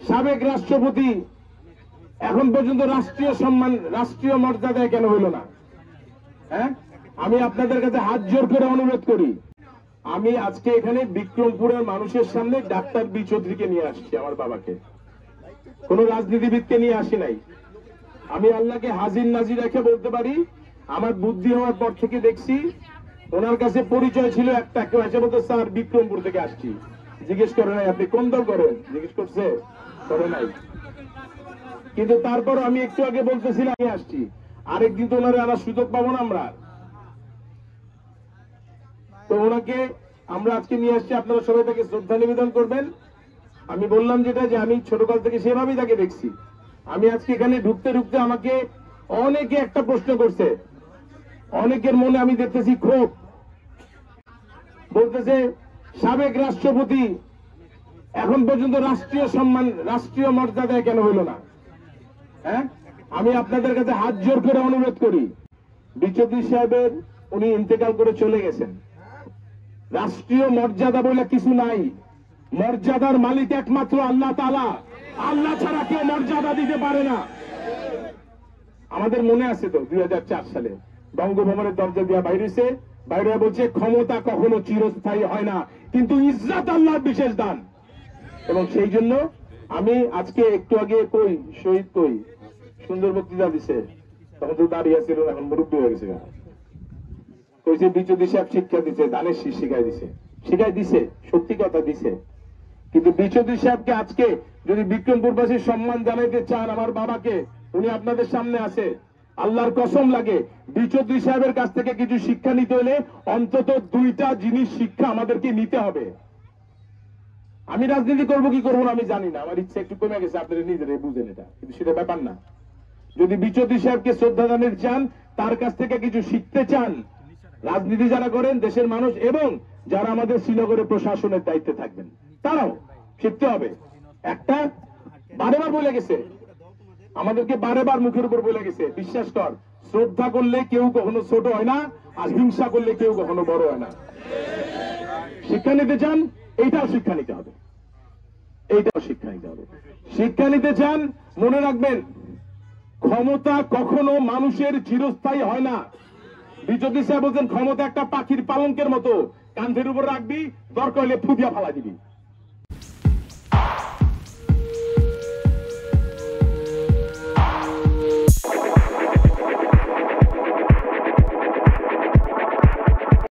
সাবেক রাষ্ট্রপতি এখন পর্যন্ত রাষ্ট্রীয় সম্মান, রাষ্ট্রীয় মর্যাদায় কেন হইল না? হ্যাঁ, আমি আপনাদের কাছে হাত জোর করে অনুরোধ করি, আমি আজকে এখানে বিক্রমপুরের মানুষের সামনে ডাক্তার বি চৌধুরীকে নিয়ে আসছি, আমার বাবাকে, কোন রাজনীতিবিদকে নিয়ে আসি নাই। আমি আল্লাহকে হাজির নাজির রেখে বলতে পারি, আমার বুদ্ধি হওয়ার পর থেকে দেখছি ওনার কাছে পরিচয় ছিল একটা, কেউ এসে বলতো স্যার বিক্রমপুর থেকে আসছি, জিজ্ঞেস করে নাই আপনি কোন দল করেন, জিজ্ঞেস করছে, করে নাই। কিন্তু তারপর আমি একটু আগে বলতেছিলাম আমি আসছি, আরেকদিন তো ওনারা আনার সুযোগ পাবো না আমরা, তো ওনাকে আমরা আজকে নিয়ে আসছি, আপনারা সবাই তাকে শ্রদ্ধা নিবেদন করবেন। আমি বললাম যেটা, যে আমি ছোটকাল থেকে সেভাবেই তাকে দেখছি। আমি আজকে এখানে ঢুকতে ঢুকতে আমাকে অনেকে একটা প্রশ্ন করছে, অনেকের মনে আমি দেখতেছি ক্ষোভ, বলতেছে সাবেক রাষ্ট্রপতি এখন পর্যন্ত রাষ্ট্রীয় সম্মান, রাষ্ট্রীয় মর্যাদায় কেন হইল না? হ্যাঁ, আমি আপনাদের কাছে হাত জোর করে অনুরোধ করি, বি চৌধুরী সাহেবের উনি ইন্তেকাল করে চলে গেছেন, রাষ্ট্রীয় মর্যাদা বলে কিছু নাই, মর্যাদার মালিক একমাত্র আল্লাহ তাআলা, আল্লাহ ছাড়া কেউ মর্যাদা দিতে পারে না। আমাদের মনে আছে তো 2004 সালে বঙ্গভবনের দরজা দিয়া বাইরেছে, বাইরে বলছে ক্ষমতা কখনো চিরস্থায়ী হয় না, কিন্তু ইজ্জত আল্লাহর বিশেষ দান। এবং সেই জন্য আমি আজকে একটু আগে কই শহীদ কই সুন্দর বক্তৃতা দিছে, তখন তো দাঁড়িয়ে ছিল, এখন মুরব্বী হয়ে গেছে, কইছে বি চৌধুরী সাহেব শিক্ষা দিচ্ছে, দানের শীষ শিখাই দিছে, সত্যি কথা দিছে। কিন্তু বি চৌধুরী সাহেবকে আজকে যদি বিক্রমপুরবাসীর সম্মান জানাইতে চান, আমার বাবাকে, উনি আপনাদের সামনে আছে, আল্লাহর কসম লাগে, বি চৌধুরী সাহেবের কাছ থেকে কিছু শিক্ষা নিতে হলে অন্তত দুইটা জিনিস শিক্ষা আমাদেরকে নিতে হবে। আমি রাজনীতি করবো কি করবো না আমি জানি না, আমার ইচ্ছা একটু কমে গেছে, আপনারা নিজেরাই বুঝেন এটা, কিন্তু সেটা ব্যাপার না। যদি বি চৌধুরী সাহেবকে শ্রদ্ধা জানাতে চান, তার কাছ থেকে কিছু শিখতে চান, রাজনীতি যারা করেন দেশের মানুষ এবং যারা আমাদের শ্রীনগরে প্রশাসনের দায়িত্বে থাকবেন, তারাও শিখতে হবে। একটা বারেবার বলে গেছে, আমাদেরকে বারেবার মুখের উপর বলে গেছে, বিশ্বাস কর, শ্রদ্ধা করলে কেউ কখনো ছোট হয় না, আর হিংসা করলে কেউ কখনো বড় হয় না। শিক্ষা নিতে চান, এইটাও শিক্ষা নিতে হবে, এইটাও শিক্ষা নিতে হবে। শিক্ষা নিতে চান, মনে রাখবেন, ক্ষমতা কখনো মানুষের চিরস্থায়ী হয় না। বি চৌধুরী সাহেব বলছেন ক্ষমতা একটা পাখির পালঙ্কের মতো, কাঁধের উপর রাখবি, দরকার হলে ফুদিয়া ফালা দিবি।